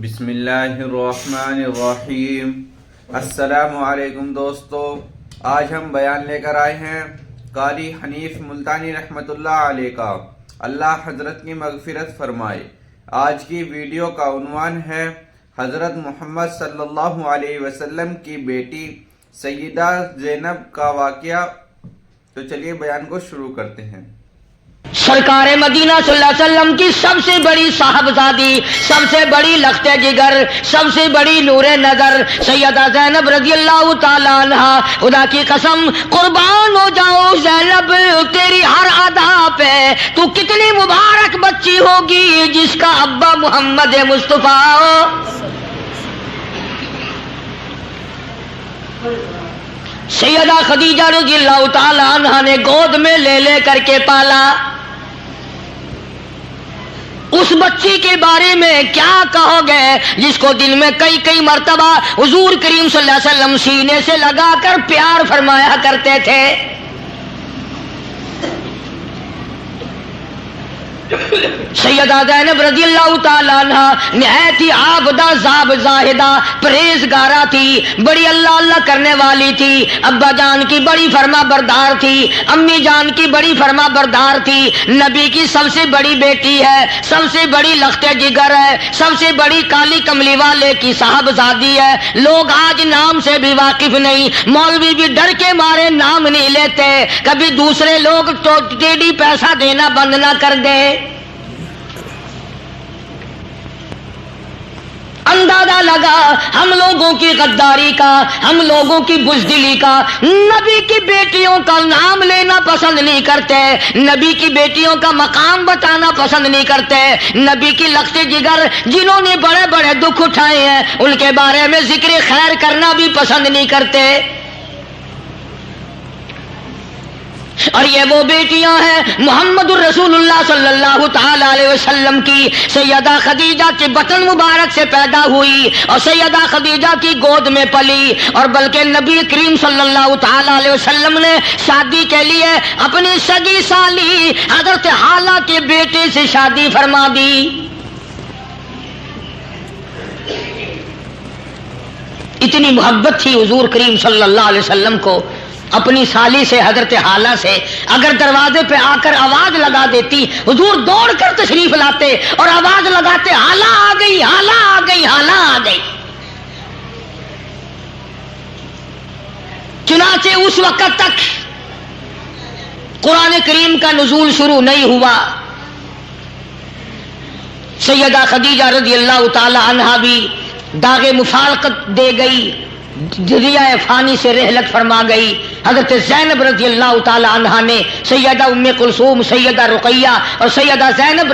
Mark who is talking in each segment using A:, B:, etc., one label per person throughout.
A: بسم اللہ الرحمن الرحیم۔ السلام علیکم دوستو، آج ہم بیان لے کر آئے ہیں قاری حنیف ملتانی رحمۃ اللہ علیہ کا، اللہ حضرت کی مغفرت فرمائے۔ آج کی ویڈیو کا عنوان ہے حضرت محمد صلی اللہ علیہ وسلم کی بیٹی سیدہ زینب کا واقعہ۔ تو چلیے بیان کو شروع کرتے ہیں۔
B: سرکار مدینہ صلی اللہ علیہ وسلم کی سب سے بڑی صاحبزادی، سب سے بڑی لخت جگر، سب سے بڑی نور نظر سیدہ زینب رضی اللہ تعالی عنہ، خدا کی قسم قربان ہو جاؤ زینب تیری ہر ادا پہ، تو کتنی مبارک بچی ہوگی جس کا ابا محمد مصطفیٰ ہو۔ سیدہ خدیجہ رضی اللہ تعالی عنہ نے گود میں لے لے کر کے پالا۔ اس بچی کے بارے میں کیا کہو گے جس کو دن میں کئی مرتبہ حضور کریم صلی اللہ علیہ وسلم سینے سے لگا کر پیار فرمایا کرتے تھے۔ سیدہ زینب رضی اللہ تعالی عنہ نہایت ہی عابدہ زاہدہ پرہیزگارہ تھی، بڑی اللہ کرنے والی تھی، ابا جان کی بڑی فرما بردار تھی، امی جان کی بڑی فرما بردار تھی، نبی کی سب سے بڑی بیٹی ہے، سب سے بڑی لخت جگر ہے، سب سے بڑی کالی کملی والے کی صاحبزادی ہے۔ لوگ آج نام سے بھی واقف نہیں، مولوی بھی ڈر کے مارے نام نہیں لیتے، کبھی دوسرے لوگ تو ٹیڑھی پیسہ دینا بند نہ کر دے۔ اندازہ لگا ہم لوگوں کی غداری کا، ہم لوگوں کی بزدلی کا، نبی کی بیٹیوں کا نام لینا پسند نہیں کرتے، نبی کی بیٹیوں کا مقام بتانا پسند نہیں کرتے، نبی کی لخت جگر جنہوں نے بڑے بڑے دکھ اٹھائے ہیں ان کے بارے میں ذکر خیر کرنا بھی پسند نہیں کرتے۔ اور یہ وہ بیٹیاں ہیں محمد الرسول اللہ صلی اللہ تعالی علیہ وسلم کی، سیدہ خدیجہ کے بطن مبارک سے پیدا ہوئی اور سیدہ خدیجہ کی گود میں پلی، اور بلکہ نبی کریم صلی اللہ تعالی علیہ وسلم نے شادی کے لیے اپنی سگی سالی حضرت حالہ کے بیٹے سے شادی فرما دی۔ اتنی محبت تھی حضور کریم صلی اللہ علیہ وسلم کو اپنی سالی سے، حضرت حالہ سے۔ اگر دروازے پہ آ کر آواز لگا دیتی حضور دوڑ کر تشریف لاتے اور آواز لگاتے حالہ آ گئی، حالہ آ گئی، حالہ آ گئی۔ چنانچہ اس وقت تک قرآن کریم کا نزول شروع نہیں ہوا۔ سیدہ خدیجہ رضی اللہ تعالی عنہا بھی داغ مفارقت دے گئی، دریائے فانی سے رحلت فرما گئی۔ حضرت زینب رضی اللہ تعالی عنہا نے سیدہ ام کلثوم، سیدہ رقیہ اور سیدہ زینب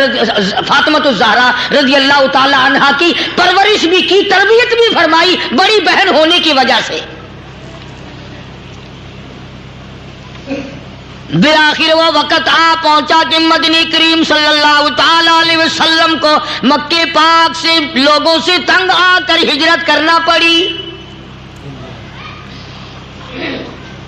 B: فاطمہ الزہرا رضی اللہ تعالی عنہا کی پرورش بھی کی، تربیت بھی فرمائی، بڑی بہن ہونے کی وجہ سے۔ بالآخر وہ وقت آ پہنچا کہ مدنی کریم صلی اللہ تعالی علیہ وسلم کو مکے پاک سے لوگوں سے تنگ آ کر ہجرت کرنا پڑی۔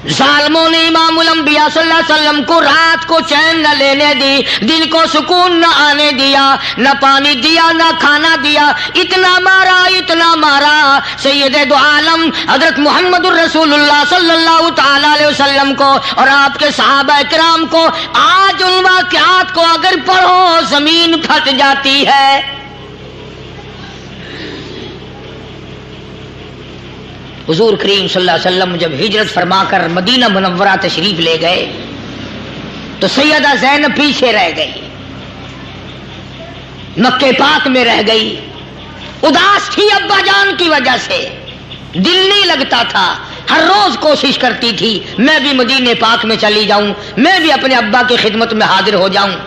B: ظالموں نے امام الانبیاء صلی اللہ علیہ وسلم کو رات کو چین نہ لینے دی، دن کو سکون نہ آنے دیا، نہ پانی دیا نہ کھانا دیا، اتنا مارا سید دو عالم حضرت محمد الرسول اللہ صلی اللہ تعالی علیہ وسلم کو اور آپ کے صحابہ کرام کو۔ آج ان واقعات کو اگر پڑھو زمین پھٹ جاتی ہے۔ حضور کریم صلی اللہ علیہ وسلم جب ہجرت فرما کر مدینہ منورہ تشریف لے گئے تو سیدہ زینب پیچھے رہ گئی، مکے پاک میں رہ گئی، اداس تھی ابا جان کی وجہ سے، دل نہیں لگتا تھا، ہر روز کوشش کرتی تھی میں بھی مدینے پاک میں چلی جاؤں، میں بھی اپنے ابا کی خدمت میں حاضر ہو جاؤں۔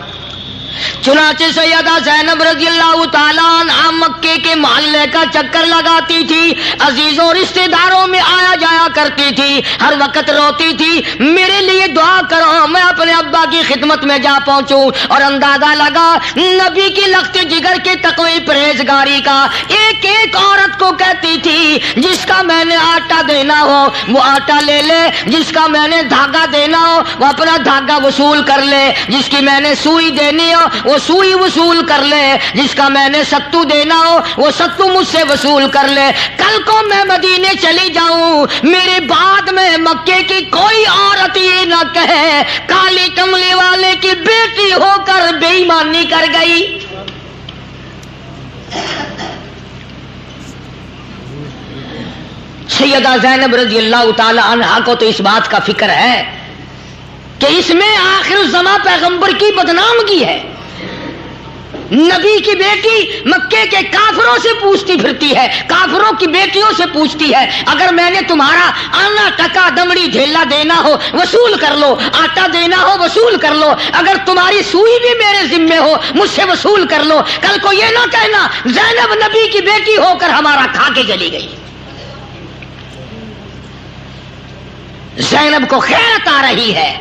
B: چنانچہ سیدہ زینب رضی اللہ تعالیٰ عنہا مکے کے محلے کا چکر لگاتی تھی، عزیزوں رشتہ داروں میں آیا جایا کرتی تھی، ہر وقت روتی تھی میرے لیے دعا کرو میں اپنے ابا کی خدمت میں جا پہنچوں۔ اور اندازہ لگا نبی کی لخت جگر کے تقوی پرہیزگاری کا، ایک ایک عورت کو کہتی تھی جس کا میں نے آٹا دینا ہو وہ آٹا لے لے، جس کا میں نے دھاگا دینا ہو وہ اپنا دھاگا وصول کر لے، جس کی میں نے سوئی دینی ہو وہ سوئی وصول کر لے، جس کا میں نے ستو دینا ہو وہ ستو مجھ سے وصول کر لے، کل کو میں مدینے چلی جاؤں، میرے بعد میں مکے کی کوئی عورت یہ نہ کہے کالی کملی والے کی بیٹی ہو کر بے ایمانی کر گئی۔ سیدہ زینب رضی اللہ تعالی عنہا کو تو اس بات کا فکر ہے کہ اس میں آخر الزماں پیغمبر کی بدنامگی ہے۔ نبی کی بیٹی مکے کے کافروں سے پوچھتی پھرتی ہے، کافروں کی بیٹیوں سے پوچھتی ہے، اگر میں نے تمہارا آنا ٹکا دمڑی ڈھیلا دینا ہو وصول کر لو، آٹا دینا ہو وصول کر لو، اگر تمہاری سوئی بھی میرے ذمے ہو مجھ سے وصول کر لو، کل کو یہ نہ کہنا زینب نبی کی بیٹی ہو کر ہمارا کھا کے چلی گئی۔ زینب کو خیرت آ رہی ہے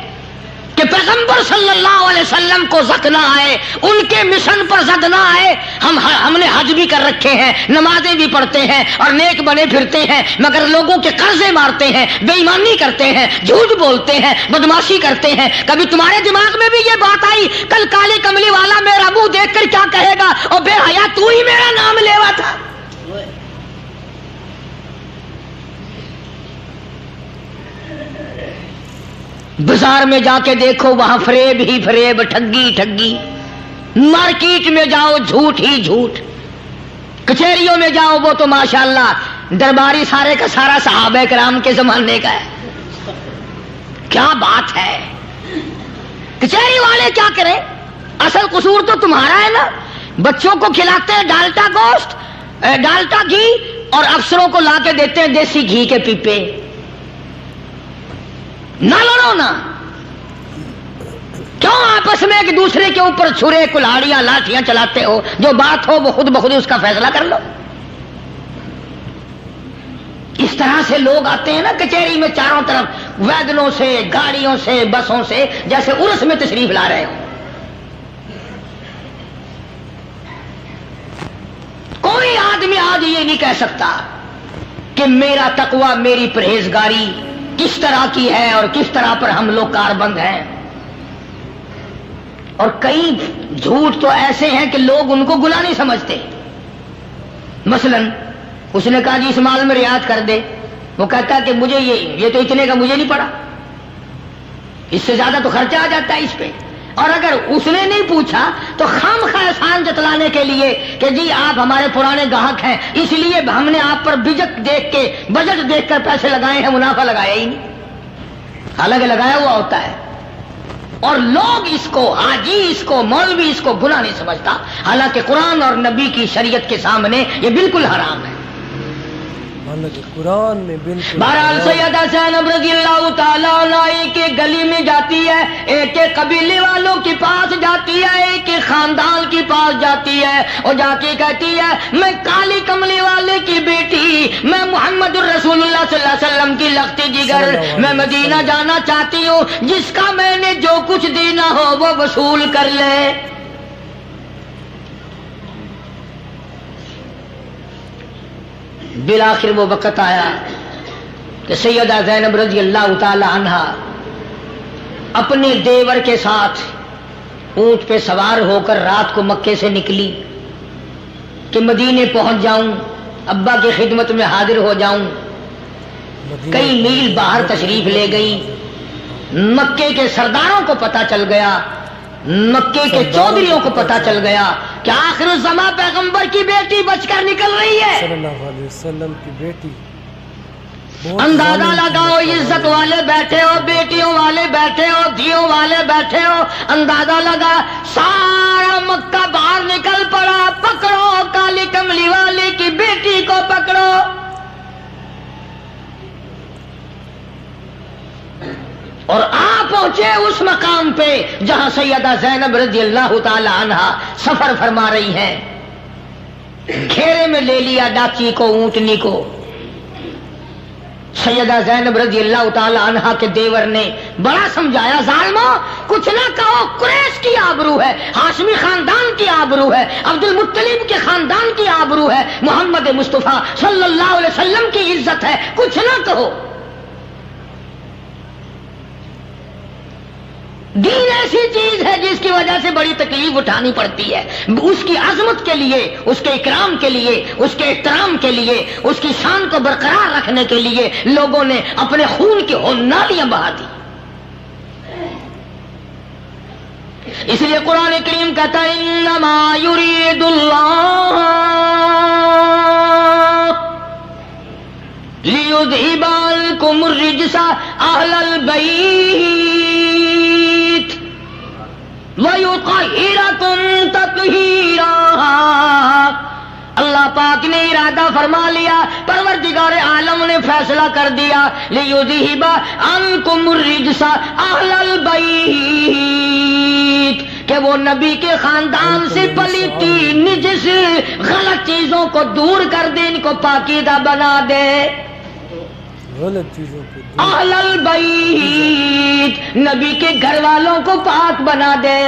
B: کہ پیغمبر صلی اللہ علیہ وسلم کو زد نہ آئے، ان کے مشن پر زد نہ آئے۔ ہم نے حج بھی کر رکھے ہیں، نمازیں بھی پڑھتے ہیں اور نیک بنے پھرتے ہیں، مگر لوگوں کے قرضے مارتے ہیں، بے ایمانی کرتے ہیں، جھوٹ بولتے ہیں، بدماشی کرتے ہیں۔ کبھی تمہارے دماغ میں بھی یہ بات آئی کل کالی کملی والا میرا منہ دیکھ کر کیا کہے گا، اور بے حیا تو ہی میرا نام لیوا تھا؟ بازار میں جا کے دیکھو وہاں فریب ہی فریب، ٹھگی ٹھگی، مارکیٹ میں جاؤ جھوٹ ہی جھوٹ، کچہریوں میں جاؤ وہ تو ماشاءاللہ درباری سارے کا سارا صحابہ کرام کے زمانے کا ہے۔ کیا بات ہے، کچہری والے کیا کریں، اصل قصور تو تمہارا ہے نا، بچوں کو کھلاتے ہیں ڈالٹا گوشت، ڈالٹا گھی، اور افسروں کو لا کے دیتے ہیں دیسی گھی کے پیپے۔ نہ لڑو نا، کیوں آپس میں ایک دوسرے کے اوپر چھرے کلاڑیاں لاٹیاں چلاتے ہو؟ جو بات ہو وہ خود بخود اس کا فیصلہ کر لو۔ اس طرح سے لوگ آتے ہیں نا کچہری میں چاروں طرف ویگنوں سے، گاڑیوں سے، بسوں سے، جیسے عرس میں تشریف لا رہے ہو۔ کوئی آدمی آج یہ نہیں کہہ سکتا کہ میرا تقوی، میری پرہیزگاری کس طرح کی ہے اور کس طرح پر ہم لوگ کاربند ہیں۔ اور کئی جھوٹ تو ایسے ہیں کہ لوگ ان کو گناہ نہیں سمجھتے۔ مثلا اس نے کہا جی اس مال میں رعایت کر دے، وہ کہتا ہے کہ مجھے یہ تو اتنے کا مجھے نہیں پڑا، اس سے زیادہ تو خرچہ آ جاتا ہے اس پہ۔ اور اگر اس نے نہیں پوچھا تو خواہ احسان جتلانے کے لیے کہ جی آپ ہمارے پرانے گاہک ہیں اس لیے ہم نے آپ پر بجٹ دیکھ کر پیسے لگائے ہیں، منافع لگایا ہی نہیں، حالانکہ لگایا ہوا ہوتا ہے۔ اور لوگ اس کو، حاجی اس کو، مولوی اس کو گناہ نہیں سمجھتا، حالانکہ قرآن اور نبی کی شریعت کے سامنے یہ بالکل حرام ہے۔
C: قرآن میں بالکل۔
B: بہرحال سیدہ زینب رضی اللہ تعالیٰ عنہ ایک ایک گلی میں جاتی ہے، ایک ایک قبیلے والوں کے پاس جاتی ہے، ایک ایک خاندان کے پاس جاتی ہے، اور جا کے کہتی ہے میں کالی کملی والے کی بیٹی، میں محمد الرسول اللہ صلی اللہ علیہ وسلم کی لختی جگر، میں مدینہ جانا چاہتی ہوں، جس کا میں نے جو کچھ دینا ہو وہ وصول کر لے۔ بالآخر وہ وقت آیا کہ سیدہ زینب رضی اللہ تعالی عنہا اپنے دیور کے ساتھ اونٹ پہ سوار ہو کر رات کو مکے سے نکلی کہ مدینے پہنچ جاؤں، ابا کی خدمت میں حاضر ہو جاؤں۔ کئی میل باہر تشریف لے گئی، مکے کے سرداروں کو پتہ چل گیا، مکے کے چودھریوں کو پتہ چل گیا کہ آخر الزماں پیغمبر کی بیٹی بچ کر نکل رہی ہے۔
C: صلی اللہ علیہ وسلم کی بیٹی۔
B: اندازہ لگاؤ، عزت والے بیٹھے ہو، بیٹیوں والے بیٹھے ہو، دھیوں والے بیٹھے ہو، اندازہ لگا سارا مکہ باہر نکل پڑا، پکڑو کالی کملی والے کی بیٹی کو پکڑو۔ اور آپ پہنچے اس مقام پہ جہاں سیدہ زینب رضی اللہ تعالی عنہا سفر فرما رہی ہیں۔ گھیرے میں لے لیا ڈاچی کو، اونٹنی کو۔ سیدہ زینب رضی اللہ تعالی عنہا کے دیور نے بڑا سمجھایا، ظالمو کچھ نہ کہو، قریش کی آبرو ہے، ہاشمی خاندان کی آبرو ہے، عبد المطلب کے خاندان کی آبرو ہے، محمد مصطفیٰ صلی اللہ علیہ وسلم کی عزت ہے، کچھ نہ کہو۔ دین ایسی چیز ہے جس کی وجہ سے بڑی تکلیف اٹھانی پڑتی ہے. اس کی عظمت کے لیے، اس کے اکرام کے لیے، اس کے احترام کے لیے، اس کی شان کو برقرار رکھنے کے لیے لوگوں نے اپنے خون کی نالیاں بہا دی. اس لیے قرآن کریم کہتا ہے انما یرید اللہ لیذہب عنکم الرجس اہل البیت وَيُطَهِّرَكُمْ تَطْهِيرًا. اللہ پاک نے ارادہ فرما لیا، پروردگار عالم نے فیصلہ کر دیا لِيُذْهِبَ عَنْكُمُ الرِّجْسَ أَهْلَ الْبَيْتِ، کہ وہ نبی کے خاندان سے پلیتی نجس غلط چیزوں کو دور کر دے، ان کو پاکیزہ بنا دے.
C: غلط چیزوں کو
B: اہل البیت، نبی کے گھر والوں کو پاک بنا دے.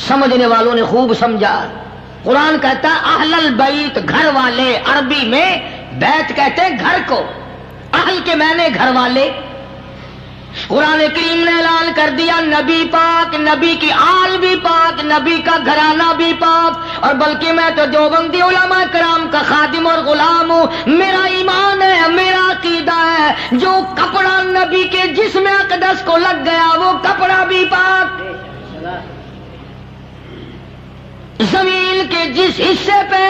B: سمجھنے والوں نے خوب سمجھا. قرآن کہتا ہے اہل البیت، گھر والے. عربی میں بیت کہتے ہیں گھر کو، اہل کے معنی گھر والے. قرآن کریم نے اعلان کر دیا نبی پاک، نبی کی آل بھی پاک، نبی کا گھرانہ بھی پاک. اور بلکہ میں تو دیوبندی علماء کرام کا خادم اور غلام ہوں. میرا ایمان ہے، میرا عقیدہ ہے، جو کپڑا نبی کے جسم اقدس کو لگ گیا وہ کپڑا بھی پاک. زمین کے جس حصے پہ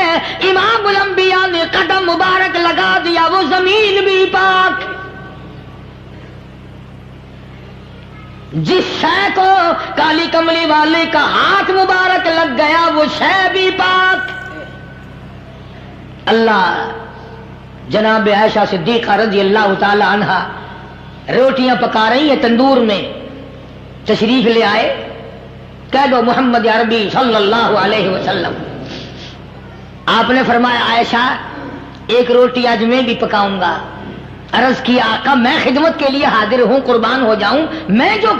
B: امام الانبیاء نے قدم مبارک لگا دیا وہ زمین بھی پاک. جس شے کو کالی کملی والے کا ہاتھ مبارک لگ گیا وہ شے بھی پاک. اللہ جناب عائشہ صدیقہ رضی اللہ تعالی عنہا روٹیاں پکا رہی ہیں تندور میں، تشریف لے آئے. کہہ دو محمد عربی صلی اللہ علیہ وسلم. آپ نے فرمایا عائشہ ایک روٹی آج میں بھی پکاؤں گا. عرض کیا آقا میں خدمت کے لیے حاضر ہوں، قربان ہو جاؤں، میں جو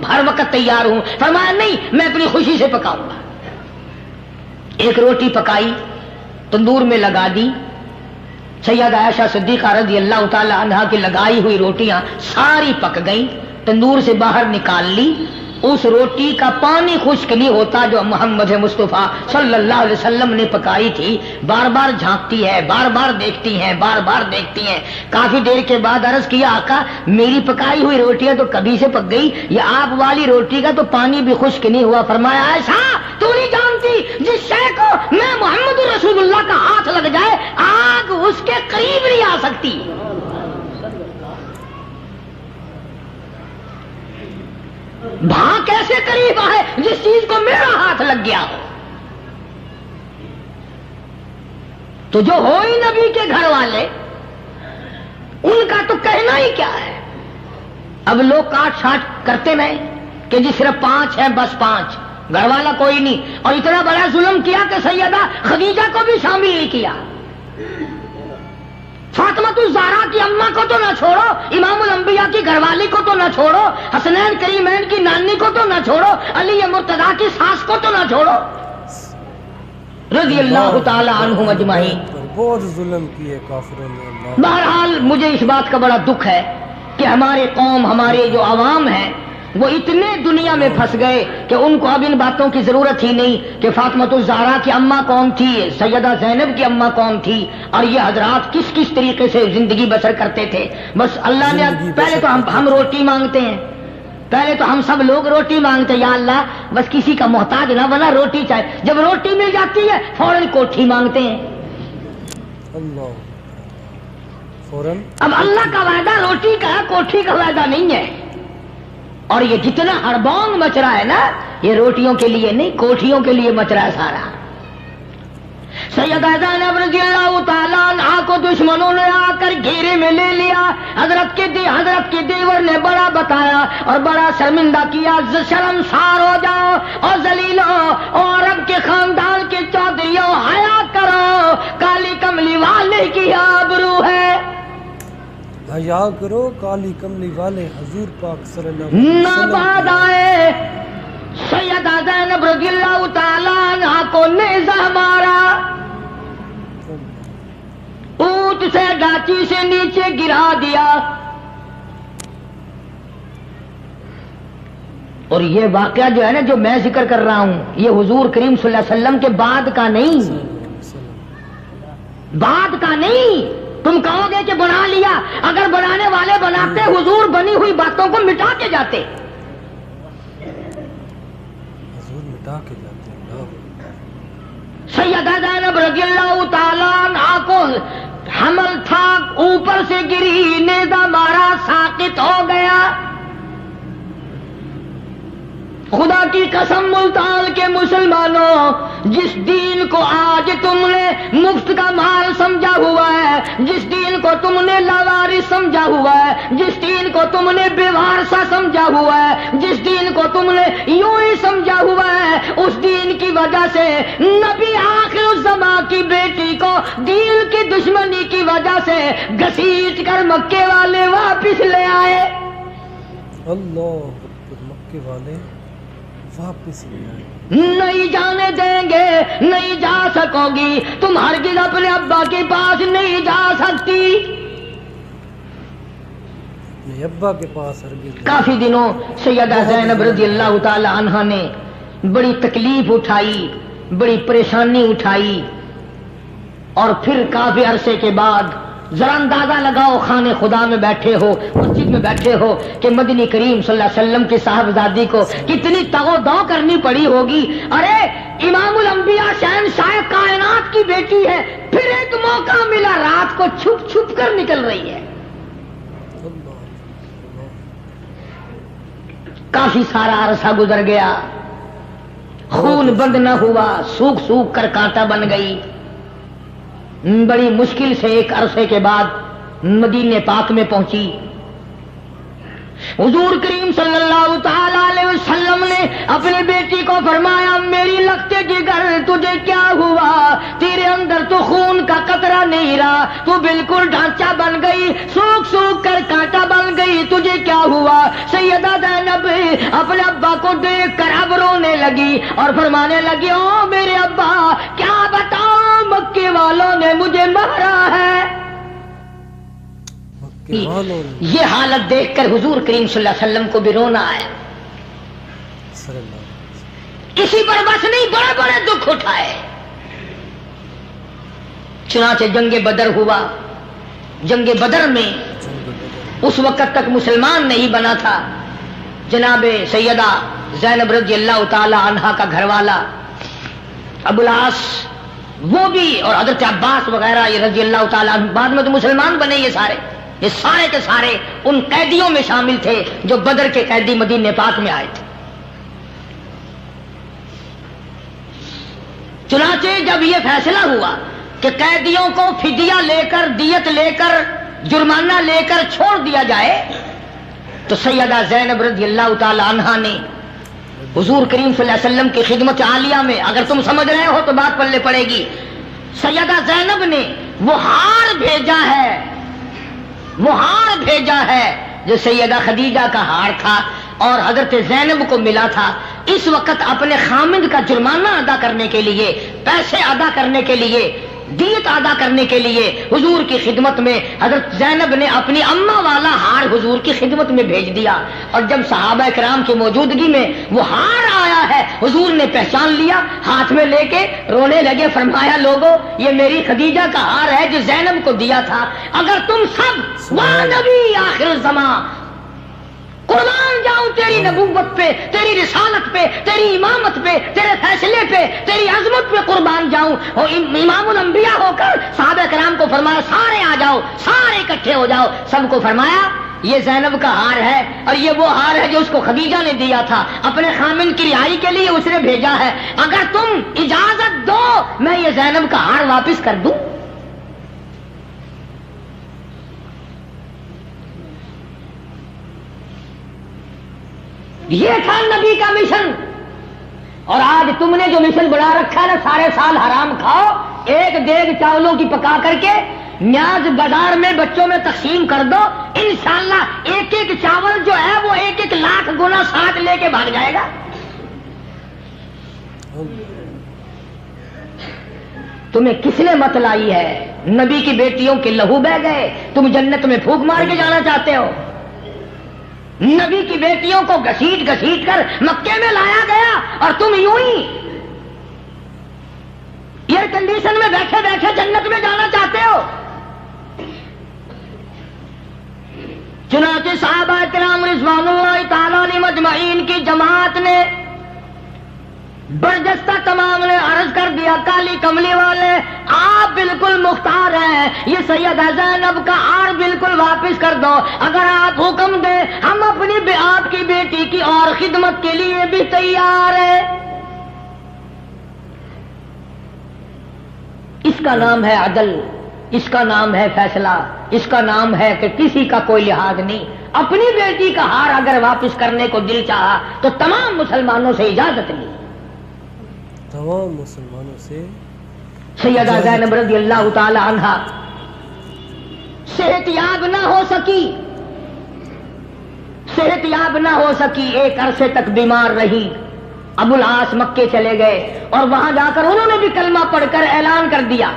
B: ہر وقت تیار ہوں. فرمایا نہیں، میں اپنی خوشی سے پکاؤں گا. ایک روٹی پکائی، تندور میں لگا دی. سیدہ عائشہ صدیقہ رضی اللہ تعالی عنہا کی لگائی ہوئی روٹیاں ساری پک گئیں، تندور سے باہر نکال لی. اس روٹی کا پانی خشک نہیں ہوتا جو محمد مصطفیٰ صلی اللہ علیہ وسلم نے پکائی تھی. بار بار جھانکتی ہے، بار بار دیکھتی ہیں، بار بار دیکھتی ہیں. کافی دیر کے بعد عرض کیا آقا میری پکائی ہوئی روٹیاں تو کبھی سے پک گئی، یہ آپ والی روٹی کا تو پانی بھی خشک نہیں ہوا. فرمایا عائشہ تو نہیں جانتی جس شے کو میں محمد رسول اللہ کا ہاتھ لگ جائے آگ اس کے قریب نہیں آ سکتی. بھاں کیسے قریب آئے جس چیز کو میرا ہاتھ لگ گیا ہو. تو جو ہو ہی نبی کے گھر والے ان کا تو کہنا ہی کیا ہے. اب لوگ کاٹ چھانٹ کرتے نہیں کہ جی صرف 5 ہیں، بس 5، گھر والا کوئی نہیں. اور اتنا بڑا ظلم کیا کہ سیدہ خدیجہ کو بھی شامل نہیں کیا. فاطمہ الزہرا کی اماں کو تو نہ چھوڑو، امام الانبیاء کی گھر والی کو تو نہ چھوڑو، حسنین کریمین کی نانی کو تو نہ چھوڑو، علی مرتضیٰ کی ساس کو تو نہ چھوڑو رضی اللہ تعالی عنہم اجمعین.
C: بہت ظلم کیے کافروں نے.
B: بہرحال مجھے اس بات کا بڑا دکھ ہے کہ ہمارے قوم، ہمارے جو عوام ہیں وہ اتنے دنیا میں پھنس گئے کہ ان کو اب ان باتوں کی ضرورت ہی نہیں کہ فاطمہ الزہرا کی اماں کون تھی، سیدہ زینب کی اماں کون تھی، اور یہ حضرات کس کس طریقے سے زندگی بسر کرتے تھے. بس اللہ نے پہلے تو ہم روٹی مانگتے ہیں، پہلے تو ہم سب لوگ روٹی مانگتے ہیں، یا اللہ بس کسی کا محتاج نہ بنا، روٹی چاہے. جب روٹی مل جاتی ہے فوراً کوٹھی مانگتے ہیں.
C: اللہ فوراً.
B: اب اللہ کا وعدہ روٹی کا ہے، کوٹھی کا وعدہ نہیں ہے. اور یہ جتنا ہڑبونگ مچ رہا ہے نا یہ روٹیوں کے لیے نہیں، کوٹھیوں کے لیے مچ رہا ہے سارا. سیدہ زینب رضی اللہ تعالیٰ عنہا کو دشمنوں نے آ کر گھیرے میں لے لیا. حضرت کے دیور نے بڑا بتایا اور بڑا شرمندہ کیا. شرمسار ہو جاؤ اور ذلیل ہو، اور عرب کے خاندان کے چودھریوں حیا کرو، کالی کملی والے کی آبرو ہے.
C: حیا کرو، کالی کملی والے حضور پاک صلی اللہ علیہ وسلم
B: نہ بعد آئے. سیدہ زینب رضی اللہ تعالیٰ عنہا کو نیزہ مارا، اونٹ سے ڈاچی سے نیچے گرا دیا. اور یہ واقعہ جو ہے نا جو میں ذکر کر رہا ہوں یہ حضور کریم صلی اللہ علیہ وسلم کے بعد کا نہیں، بعد کا نہیں۔ تم کہو گے کہ بنا لیا، اگر بنانے والے بناتے حضور بنی ہوئی باتوں کو مٹا کے جاتے،
C: حضور مٹا کے جاتے ہیں۔
B: سیدہ زینب رضی اللہ تعالیٰ عنہا کو حمل تھا، اوپر سے گری، نیزہ مارا، ساقط ہو گیا۔ خدا کی قسم ملتان کے مسلمانوں، جس دین کو آج تم نے مفت کا مال سمجھا ہوا ہے، جس دین کو تم نے لاوارث سمجھا ہوا ہے، جس دین کو تم نے بے وارثہ سمجھا ہوا ہے، جس دین کو تم نے یوں ہی سمجھا ہوا ہے، اس دین کی وجہ سے نبی آخر الزمان کی بیٹی کو دین کی دشمنی کی وجہ سے گھسیٹ کر مکے والے واپس لے آئے۔
C: اللہ اکبر، مکے والے واپس لے آئے۔
B: نہیں جانے دیں گے، نہیں جا سکو گی، تم ہرگز اپنے ابا کے پاس نہیں جا سکتی۔
C: اپنے ابا کے پاس ہرگز۔
B: کافی دنوں سیدہ زینب رضی اللہ تعالی عنہا نے بڑی تکلیف اٹھائی، بڑی پریشانی اٹھائی، اور پھر کافی عرصے کے بعد ذرا اندازہ لگاؤ، خانے خدا میں بیٹھے ہو، مسجد میں بیٹھے ہو، کہ مدنی کریم صلی اللہ علیہ وسلم کی صاحبزادی کو کتنی تگ و دو کرنی پڑی ہوگی۔ ارے امام الانبیاء شہنشاہ کائنات کی بیٹی ہے، پھر ایک موقع ملا، رات کو چھپ چھپ کر نکل رہی ہے۔ کافی سارا عرصہ گزر گیا، خون بند نہ ہوا، سوکھ سوکھ کر کانٹا بن گئی۔ بڑی مشکل سے ایک عرصے کے بعد مدینے پاک میں پہنچی۔ حضور کریم صلی اللہ تعالی علیہ وسلم نے اپنی بیٹی کو فرمایا، میری لگتے جگر تجھے کیا ہوا؟ تیرے اندر تو خون کا قطرہ نہیں رہا، تو بالکل ڈھانچہ بن گئی، سوکھ سوکھ کر کانٹا بن گئی، تجھے کیا ہوا؟ سیدہ زینب اپنے ابا کو دیکھ کر اب رونے لگی اور فرمانے لگی، او میرے ابا، کیا بتاؤں، مکے والوں نے مجھے مارا ہے۔ یہ حالت دیکھ کر حضور کریم صلی اللہ علیہ وسلم کو بھی رونا آیا۔ کسی پر بس نہیں، بڑے بڑے دکھ اٹھائے۔ چنانچہ جنگ بدر ہوا۔ جنگ بدر میں اس وقت تک مسلمان نہیں بنا تھا جناب سیدہ زینب رضی اللہ تعالی عنہا کا گھر والا ابو العاص، وہ بھی، اور حضرت عباس وغیرہ یہ رضی اللہ تعالی عنہ، بعد میں تو مسلمان بنے یہ سارے کے سارے ان قیدیوں میں شامل تھے جو بدر کے قیدی مدینے پاک میں آئے تھے۔ چنانچہ جب یہ فیصلہ ہوا کہ قیدیوں کو فدیہ لے کر، دیت لے کر، جرمانہ لے کر چھوڑ دیا جائے، تو سیدہ زینب رضی اللہ تعالی عنہا نے حضور کریم صلی اللہ علیہ وسلم کی خدمت عالیہ میں، اگر تم سمجھ رہے ہو تو بات پلے پڑے گی، سیدہ زینب نے وہ ہار بھیجا ہے جو سیدہ خدیجہ کا ہار تھا اور حضرت زینب کو ملا تھا۔ اس وقت اپنے خامند کا جرمانہ ادا کرنے کے لیے، پیسے ادا کرنے کے لیے، دیت ادا کرنے کے لیے حضور کی خدمت میں حضرت زینب نے اپنی اماں والا ہار حضور کی خدمت میں بھیج دیا، اور جب صحابہ کرام کی موجودگی میں وہ ہار آیا ہے، حضور نے پہچان لیا، ہاتھ میں لے کے رونے لگے، فرمایا، لوگو یہ میری خدیجہ کا ہار ہے جو زینب کو دیا تھا، اگر تم سب واہ نبی آخر الزمان، قربان جاؤں تیری نبوت پہ، تیری رسالت پہ، تیری امامت پہ، تیرے فیصلے پہ، تیری عظمت پہ قربان جاؤں، اور امام الانبیاء ہو کر صحابہ کرام کو فرمایا سارے آ جاؤ، سارے اکٹھے ہو جاؤ، سب کو فرمایا یہ زینب کا ہار ہے، اور یہ وہ ہار ہے جو اس کو خدیجہ نے دیا تھا، اپنے خامن کی رہائی کے لیے اس نے بھیجا ہے، اگر تم اجازت دو میں یہ زینب کا ہار واپس کر دوں۔ یہ تھا نبی کا مشن، اور آج تم نے جو مشن بڑھا رکھا ہے نا، سارے سال حرام کھاؤ، ایک دیگ چاولوں کی پکا کر کے نیاز بازار میں بچوں میں تقسیم کر دو، انشاءاللہ ایک ایک چاول جو ہے وہ 1-1 لاکھ گنا ساتھ لے کے بھاگ جائے گا۔ تمہیں کس نے مت لائی ہے؟ نبی کی بیٹیوں کے لہو بہ گئے، تم جنت میں پھونک مار کے جانا چاہتے ہو؟ نبی کی بیٹیوں کو گھسیٹ گھسیٹ کر مکے میں لایا گیا اور تم یوں ہی ایئر کنڈیشن میں بیٹھے بیٹھے جنت میں جانا چاہتے ہو. چنانچہ صحابہ کرام رضوان اللہ تعالیٰ علیہم اجمعین کی جماعت نے برجستہ تمام نے عرض کر دیا کالی کملی والے آپ بالکل مختار ہیں, یہ سیدہ زینب کا آر بالکل واپس کر دو, اگر آپ حکم دیں ہم اپنی آپ کی بیٹی کی اور خدمت کے لیے بھی تیار ہیں. اس کا نام ہے عدل, اس کا نام ہے فیصلہ, اس کا نام ہے کہ کسی کا کوئی لحاظ نہیں. اپنی بیٹی کا ہار اگر واپس کرنے کو دل چاہا تو تمام مسلمانوں سے اجازت لی.
C: تمام مسلمانوں سے
B: سیدہ زینب رضی اللہ تعالی عنہا صحت یاب نہ ہو سکی, صحت یاب نہ ہو سکی, ایک عرصے تک بیمار رہی. ابو العاص مکے چلے گئے اور وہاں جا کر انہوں نے بھی کلمہ پڑھ کر اعلان کر دیا